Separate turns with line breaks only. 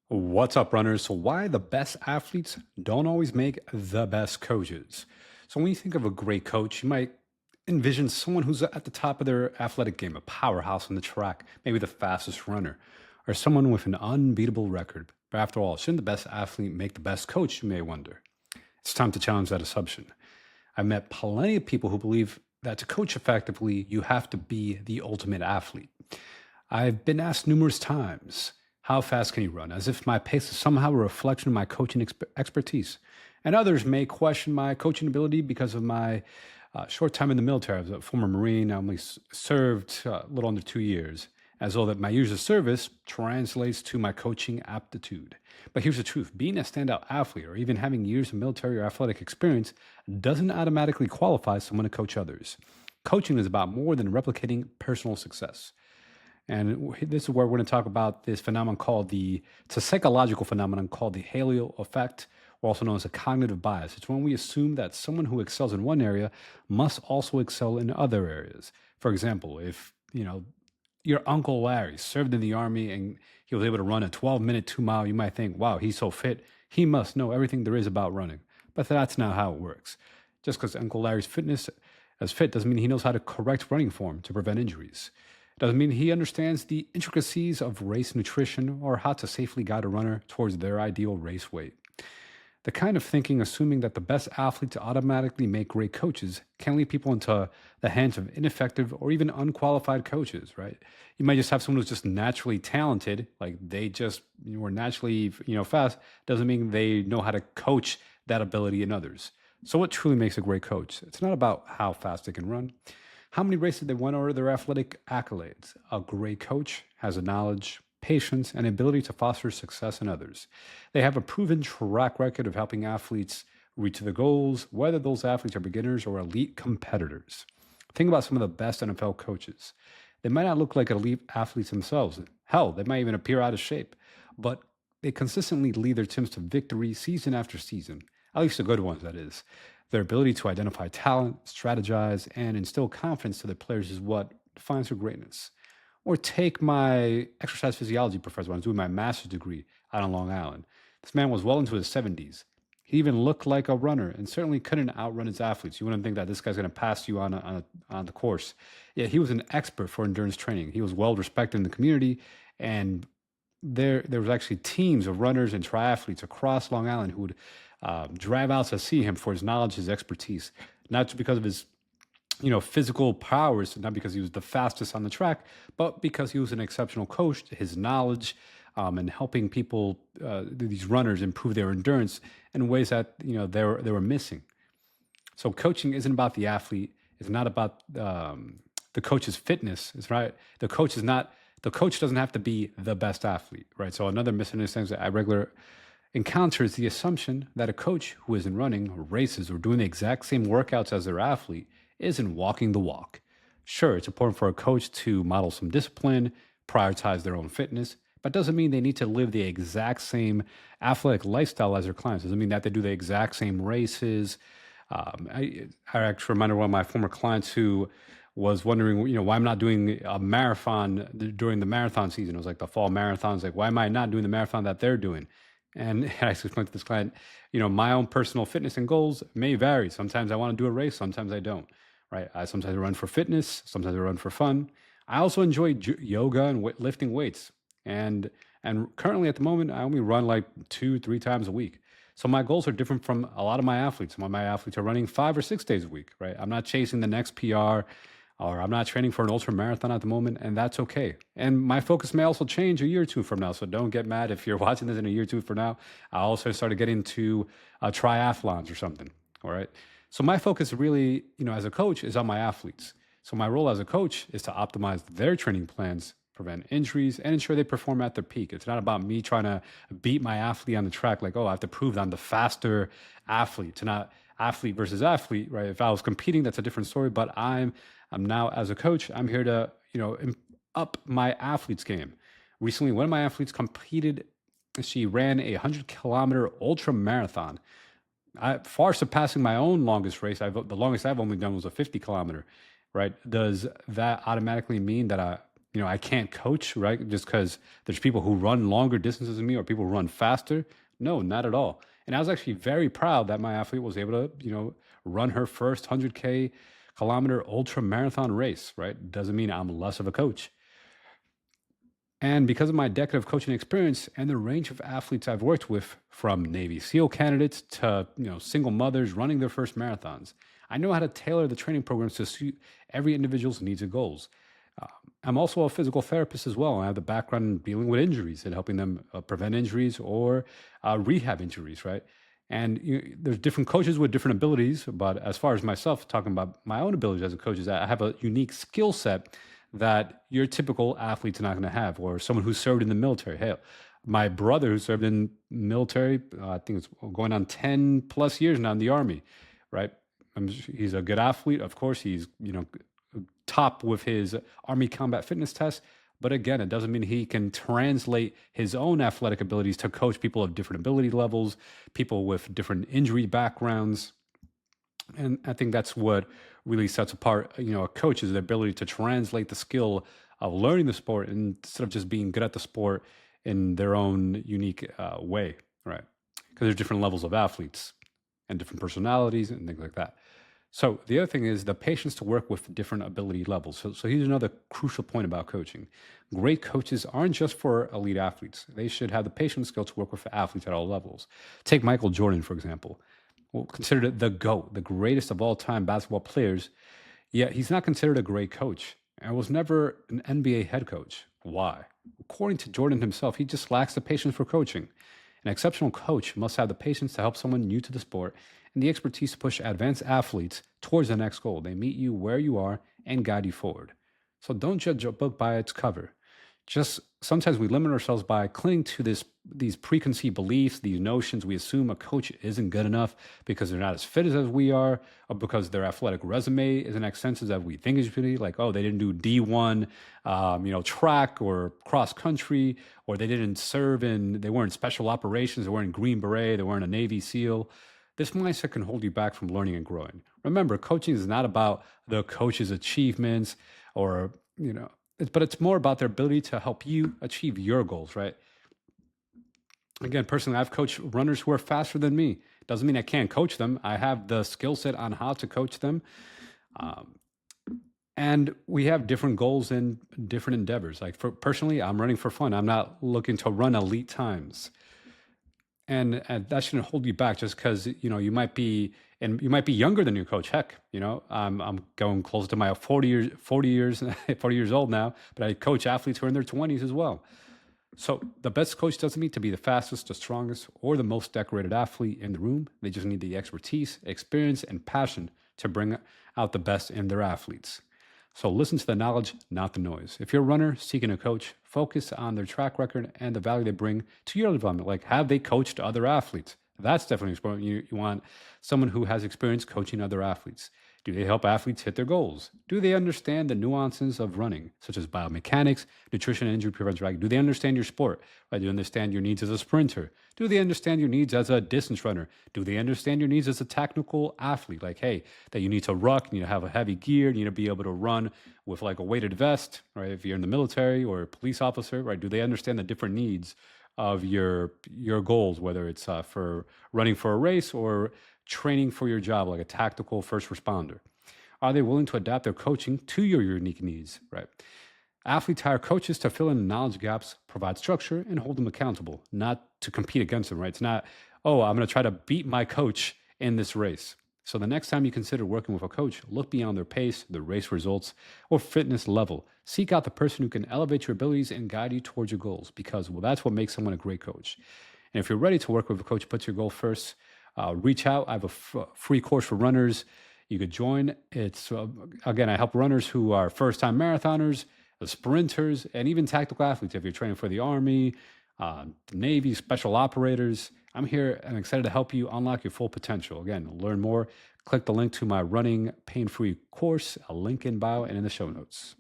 What's up, runners? So, why the best athletes don't always make the best coaches? So, when you think of a great coach, you might envision someone who's at the top of their athletic game, a powerhouse on the track, maybe the fastest runner, or someone with an unbeatable record. But after all, shouldn't the best athlete make the best coach, you may wonder? It's time to challenge that assumption. I've met plenty of people who believe that to coach effectively, you have to be the ultimate athlete. I've been asked numerous times, how fast can you run? As if my pace is somehow a reflection of my coaching expertise. And others may question my coaching ability because of my short time in the military. I was a former Marine. I only served a little under 2 years, as though that my years of service translates to my coaching aptitude. But here's the truth: being a standout athlete or even having years of military or athletic experience doesn't automatically qualify someone to coach others. Coaching is about more than replicating personal success. And this is where we're going to talk about this phenomenon called it's a psychological phenomenon called the halo effect, or also known as a cognitive bias. It's when we assume that someone who excels in one area must also excel in other areas. For example, if, your Uncle Larry served in the army and he was able to run a 12-minute 2 mile, you might think, wow, he's so fit. He must know everything there is about running. But that's not how it works. Just because Uncle Larry's fitness as fit doesn't mean he knows how to correct running form to prevent injuries. Doesn't mean he understands the intricacies of race nutrition or how to safely guide a runner towards their ideal race weight. The kind of thinking, assuming that the best athletes automatically make great coaches, can lead people into the hands of ineffective or even unqualified coaches, right? You might just have someone who's just naturally talented, like they just were naturally, fast, doesn't mean they know how to coach that ability in others. So, what truly makes a great coach? It's not about how fast they can run, how many races they won, or their athletic accolades. A great coach has the knowledge, patience, and ability to foster success in others. They have a proven track record of helping athletes reach their goals, whether those athletes are beginners or elite competitors. Think about some of the best NFL coaches. They might not look like elite athletes themselves. Hell, they might even appear out of shape, but they consistently lead their teams to victory season after season, at least the good ones, that is. Their ability to identify talent, strategize, and instill confidence to their players is what defines their greatness. Or take my exercise physiology professor when I was doing my master's degree out on Long Island. This man was well into his 70s. He even looked like a runner and certainly couldn't outrun his athletes. You wouldn't think that this guy's going to pass you on the course. Yeah, he was an expert for endurance training. He was well respected in the community, and there was actually teams of runners and triathletes across Long Island who would drive out to see him for his knowledge, his expertise, not just because of his physical powers, not because he was the fastest on the track, but because he was an exceptional coach. His knowledge and helping people, these runners, improve their endurance in ways that they were missing. So coaching isn't about the athlete. It's not about the coach's fitness. It's right. The coach is not. The coach doesn't have to be the best athlete, right? So another misunderstanding that I regular encounter is the assumption that a coach who isn't running or races or doing the exact same workouts as their athlete isn't walking the walk. Sure, it's important for a coach to model some discipline, prioritize their own fitness, but doesn't mean they need to live the exact same athletic lifestyle as their clients. Doesn't mean that they do the exact same races. I actually remember one of my former clients who was wondering, why I'm not doing a marathon during the marathon season. It was like the fall marathons. Like, why am I not doing the marathon that they're doing? And I explained to this client, my own personal fitness and goals may vary. Sometimes I want to do a race, sometimes I don't, right? I sometimes run for fitness, sometimes I run for fun. I also enjoy yoga and lifting weights. And currently at the moment, I only run like 2, 3 times a week. So my goals are different from a lot of my athletes. Some of my athletes are running 5 or 6 days a week, right? I'm not chasing the next PR, or I'm not training for an ultra marathon at the moment, and that's okay. And my focus may also change a year or two from now. So don't get mad if you're watching this in a year or two from now. I also started getting into triathlons or something. All right. So my focus really, as a coach, is on my athletes. So my role as a coach is to optimize their training plans, prevent injuries, and ensure they perform at their peak. It's not about me trying to beat my athlete on the track, like, oh, I have to prove that I'm the faster athlete. To not athlete versus athlete, right? If I was competing, that's a different story. But I'm now, as a coach, I'm here to up my athlete's game. Recently, one of my athletes competed. She ran a 100-kilometer ultra marathon, far surpassing my own longest race. The longest I've only done was a 50-kilometer. Right? Does that automatically mean that I can't coach, right? Just because there's people who run longer distances than me or people who run faster. No, not at all. And I was actually very proud that my athlete was able to, run her first 100K kilometer ultra marathon race, right? Doesn't mean I'm less of a coach. And because of my decade of coaching experience and the range of athletes I've worked with, from Navy SEAL candidates to single mothers running their first marathons, I know how to tailor the training programs to suit every individual's needs and goals. Uh, I'm also a physical therapist as well. I have the background in dealing with injuries and helping them prevent injuries or rehab injuries, right? And there's different coaches with different abilities. But as far as myself, talking about my own abilities as a coach, is that I have a unique skill set that your typical athlete's not going to have, or someone who served in the military. Hell, my brother who served in military, I think it's going on 10 plus years now in the Army, right? He's a good athlete. Of course, he's, top with his Army combat fitness test. But again, it doesn't mean he can translate his own athletic abilities to coach people of different ability levels, people with different injury backgrounds. And I think that's what really sets apart, a coach, is the ability to translate the skill of learning the sport instead of just being good at the sport in their own unique way, right? Because there's different levels of athletes and different personalities and things like that. So the other thing is the patience to work with different ability levels. So here's another crucial point about coaching. Great coaches aren't just for elite athletes. They should have the patience skill to work with athletes at all levels. Take Michael Jordan, for example. Well, considered the GOAT, the greatest of all time basketball players, yet he's not considered a great coach and was never an NBA head coach. Why? According to Jordan himself, he just lacks the patience for coaching. An exceptional coach must have the patience to help someone new to the sport and the expertise to push advanced athletes towards the next goal. They meet you where you are and guide you forward. So don't judge a book by its cover. Just sometimes we limit ourselves by clinging to these preconceived beliefs, these notions. We assume a coach isn't good enough because they're not as fit as we are, or because their athletic resume isn't as extensive as we think it should be. Like, oh, they didn't do D1, track or cross country, or they didn't serve they weren't special operations, they weren't Green Beret, they weren't a Navy SEAL. This mindset can hold you back from learning and growing. Remember, coaching is not about the coach's achievements or, but it's more about their ability to help you achieve your goals, right? Again, personally, I've coached runners who are faster than me. Doesn't mean I can't coach them. I have the skill set on how to coach them. And we have different goals and different endeavors. Like personally, I'm running for fun. I'm not looking to run elite times. And that shouldn't hold you back just because, you might be younger than your coach. Heck, I'm going close to my 40 years old now, but I coach athletes who are in their 20s as well. So the best coach doesn't need to be the fastest, the strongest, or the most decorated athlete in the room. They just need the expertise, experience, and passion to bring out the best in their athletes. So listen to the knowledge, not the noise. If you're a runner seeking a coach, focus on their track record and the value they bring to your development. Like, have they coached other athletes? That's definitely important. You want someone who has experience coaching other athletes. Do they help athletes hit their goals? Do they understand the nuances of running, such as biomechanics, nutrition, and injury prevention? Right? Do they understand your sport? Right? Do they understand your needs as a sprinter? Do they understand your needs as a distance runner? Do they understand your needs as a technical athlete? Like, hey, that you need to ruck, you need to have a heavy gear, you need to be able to run with like a weighted vest, right? If you're in the military or a police officer, right? Do they understand the different needs of your goals, whether it's for running for a race or training for your job, like a tactical first responder? Are they willing to adapt their coaching to your unique needs, right? Athletes hire coaches to fill in knowledge gaps, provide structure, and hold them accountable, not to compete against them, right? It's not, oh, I'm going to try to beat my coach in this race. So the next time you consider working with a coach, look beyond their pace, their race results, or fitness level. Seek out the person who can elevate your abilities and guide you towards your goals, because, well, that's what makes someone a great coach. And if you're ready to work with a coach, put your goal first. Reach out. I have a free course for runners. You could join. It's again, I help runners who are first-time marathoners, sprinters, and even tactical athletes. If you're training for the Army, the Navy, special operators, I'm here and excited to help you unlock your full potential. Again, learn more. Click the link to my running pain-free course, a link in bio and in the show notes.